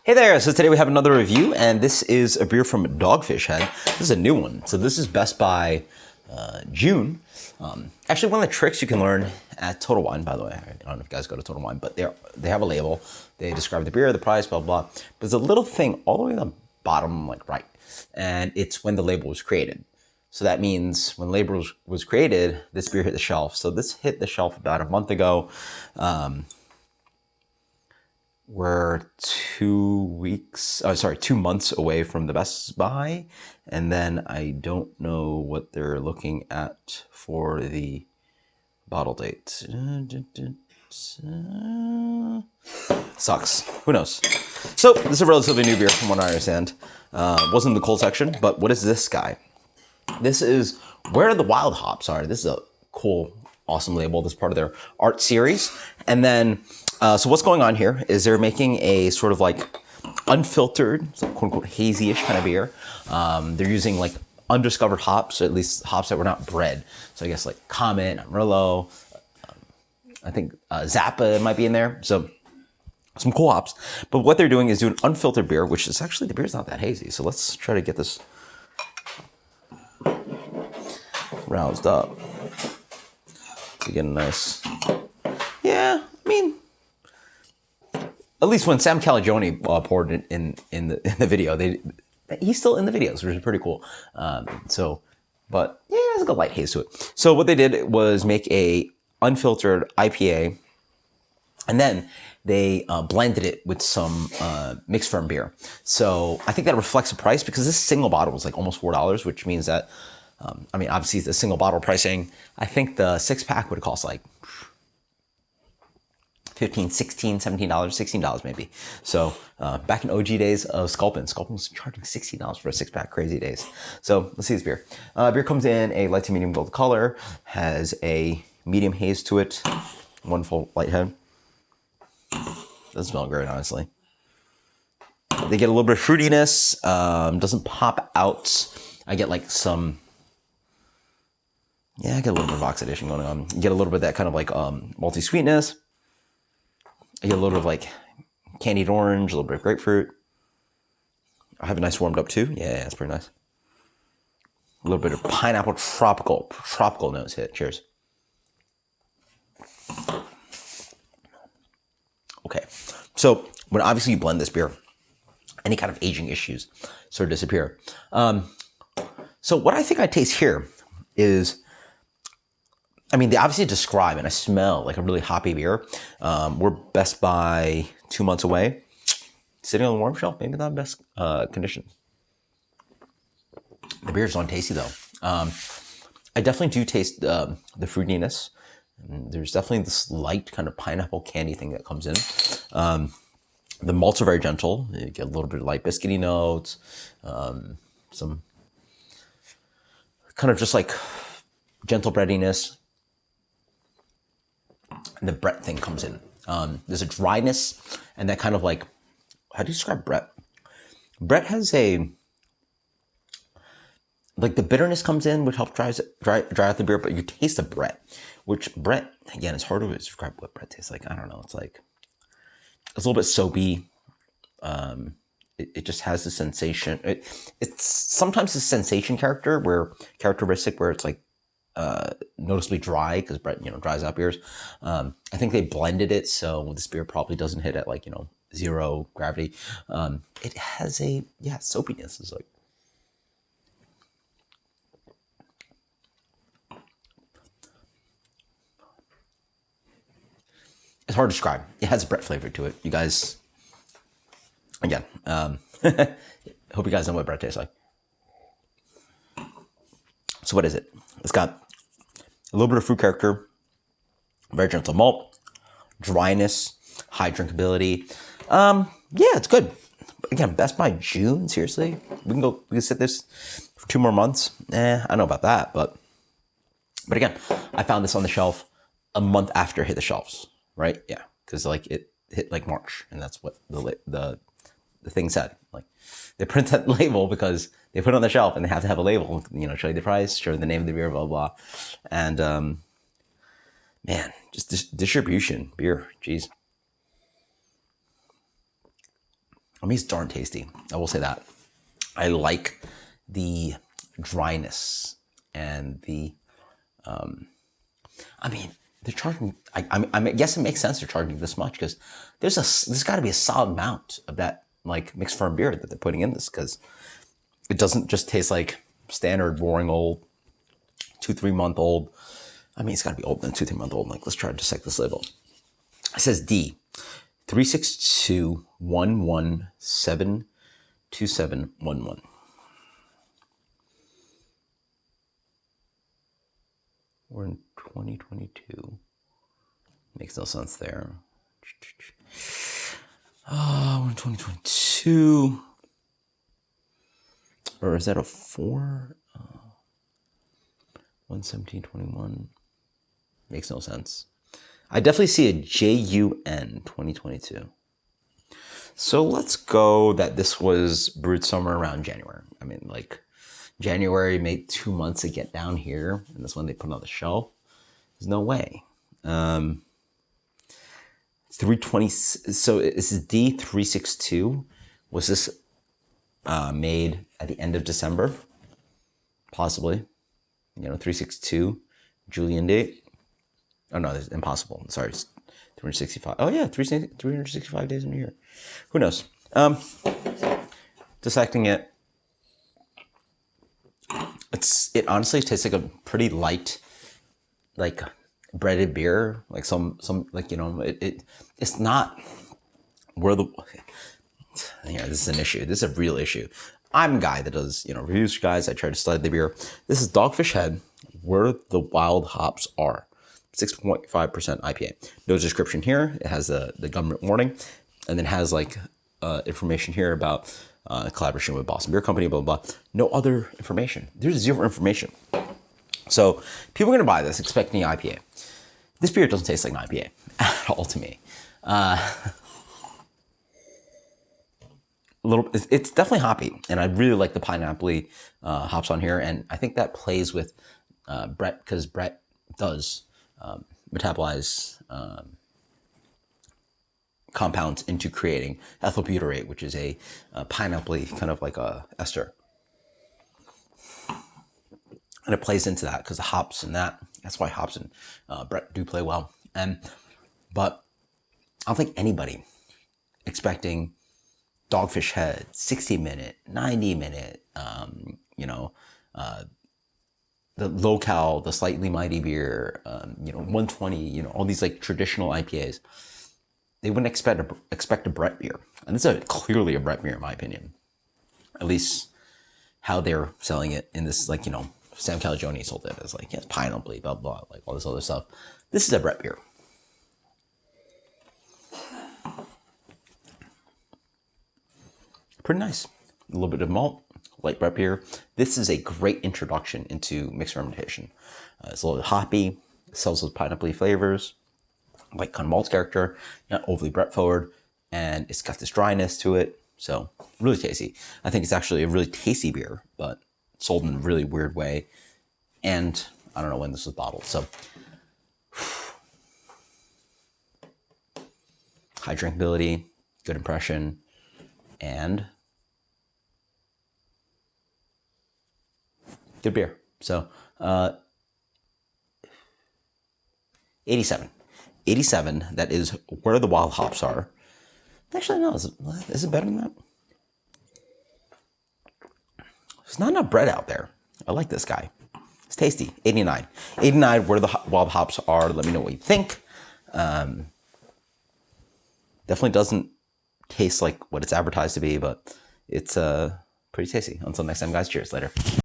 Hey there, so today we have another review, and this is a beer from Dogfish Head. This is a new one. So this is Best by June. Actually, one of the tricks you can learn at Total Wine, by the way, I don't know if you guys go to Total Wine, but they have a label. They describe the beer, the price, blah, blah, blah. But there's a little thing all the way on the bottom, like right, and it's when the label was created. So that means when the label was created, this beer hit the shelf. So this hit the shelf about a month ago. We're 2 months away from the Best Buy. And then I don't know what they're looking at for the bottle date. Sucks. Who knows? So this is a relatively new beer from what I understand. Wasn't in the cold section, but what is this guy? This is Where the Wild Hops Are. This is a cool, awesome label. This is part of their art series. And then so what's going on here is they're making a sort of like unfiltered, quote unquote, hazy-ish kind of beer. They're using like undiscovered hops, or at least hops that were not bred. So I guess like Comet, Amarillo, I think Zappa might be in there. So some cool hops. But what they're doing is doing unfiltered beer, which is actually, the beer's not that hazy. So let's try to get this roused up to get a nice, yeah, I mean, at least when Sam Calagione poured it in the video, he's still in the videos, which is pretty cool. But yeah, there's like a light haze to it. So what they did was make a unfiltered IPA, and then they blended it with some mixed ferm beer. So I think that reflects the price, because this single bottle was like almost $4, which means that, I mean, obviously the single bottle pricing, I think the 6-pack would cost like $15, $16, $17, $16 maybe. So back in OG days of Sculpin was charging $16 for a 6-pack, crazy days. So let's see this beer. Beer comes in a light to medium gold color, has a medium haze to it, wonderful light head. Doesn't smell great, honestly. They get a little bit of fruitiness, doesn't pop out. I get like some, yeah, I get a little bit of oxidation going on. You get a little bit of that kind of like malty sweetness. I get a little bit of like candied orange, a little bit of grapefruit. I have a nice warmed up too. Yeah, it's pretty nice. A little bit of pineapple tropical notes hit. Cheers. Okay, so when obviously you blend this beer, any kind of aging issues sort of disappear. So what I think I taste here is, I mean, they obviously describe, and I smell like a really hoppy beer. We're Best by 2 months away. Sitting on the warm shelf, maybe not best condition. The beer's untasty though. I definitely do taste the fruitiness. There's definitely this light kind of pineapple candy thing that comes in. The malts are very gentle. You get a little bit of light biscuity notes. Some kind of just like gentle breadiness. And the Brett thing comes in. There's a dryness and that kind of like, how do you describe Brett? Brett has a, like the bitterness comes in, which helps dry out the beer, but you taste the Brett, which Brett, again, it's hard to describe what Brett tastes like. I don't know. It's like, it's a little bit soapy. It just has the sensation. It's sometimes a sensation characteristic where it's like, noticeably dry, because Brett, dries out beers. I think they blended it, so this beer probably doesn't hit at like, 0 gravity. It has a, yeah, soapiness. It's like, it's hard to describe. It has a Brett flavor to it. You guys, again, hope you guys know what Brett tastes like. So what is it? It's got a little bit of fruit character, very gentle malt, dryness, high drinkability. Yeah, it's good. But again, Best by June, seriously? We can sit this for 2 more months. I don't know about that, but again, I found this on the shelf a month after it hit the shelves, right? Yeah, because like it hit like March, and that's what the thing said. Like they print that label because they put it on the shelf and they have to have a label, show you the price, show you the name of the beer, blah, blah. And, man, just distribution, beer, geez. I mean, it's darn tasty. I will say that. I like the dryness and the, I mean, they're charging, I guess it makes sense they're charging this much because there's got to be a solid amount of that like mixed ferm beer that they're putting in this, because it doesn't just taste like standard boring old 2-3 month old. I mean, it's got to be older than 2-3 month old. Like, let's try to dissect this label. It says D 36211722711. We're in 2022. Makes no sense there. We're in 2022. Or is that a 4? 11721. Makes no sense. I definitely see a JUN 2022. So let's go that this was brewed somewhere around January. I mean, like, January made 2 months to get down here, and that's when they put it on the shelf. There's no way. 320. So this is D362. Was this made at the end of December? Possibly. 362 Julian date. Oh no, that's impossible. Sorry, it's 365. Oh yeah, 365 days in a year. Who knows? Dissecting it. It honestly tastes like a pretty light, like breaded beer. Like some like, it's not where the, this is an issue. This is a real issue. I'm a guy that does, reviews for guys. I try to study the beer. This is Dogfish Head, Where the Wild Hops Are. 6.5% IPA. No description here. It has the government warning, and then has like information here about collaboration with Boston Beer Company, blah, blah, blah. No other information. There's zero information. So people are going to buy this expecting IPA. This beer doesn't taste like an IPA at all to me. It's definitely hoppy, and I really like the pineapple hops on here, and I think that plays with Brett, because Brett does metabolize compounds into creating ethyl butyrate, which is a pineapple kind of like a ester, and it plays into that because the hops and that's why hops and Brett do play well. But I don't think anybody expecting Dogfish Head, 60-minute, 90-minute, the low-cal, the slightly mighty beer, 120, all these like traditional IPAs. They wouldn't expect a Brett beer. And this is clearly a Brett beer in my opinion. At least how they're selling it in this, like, Sam Calagione sold it as like, pineapple, blah, blah, like all this other stuff. This is a Brett beer. Pretty nice. A little bit of malt, light Brett beer. This is a great introduction into mixed fermentation. It's a little hoppy, sells with pineapple flavors, like kind of malt character, not overly Brett forward, and it's got this dryness to it. So really tasty. I think it's actually a really tasty beer, but sold in a really weird way. And I don't know when this was bottled. So high drinkability, good impression, and good beer. So 87. 87, that is Where the Wild Hops Are. Actually, no, is it better than that? There's not enough bread out there. I like this guy. It's tasty. 89. 89, Where the Wild Hops Are. Let me know what you think. Definitely doesn't taste like what it's advertised to be, but it's pretty tasty. Until next time, guys. Cheers. Later.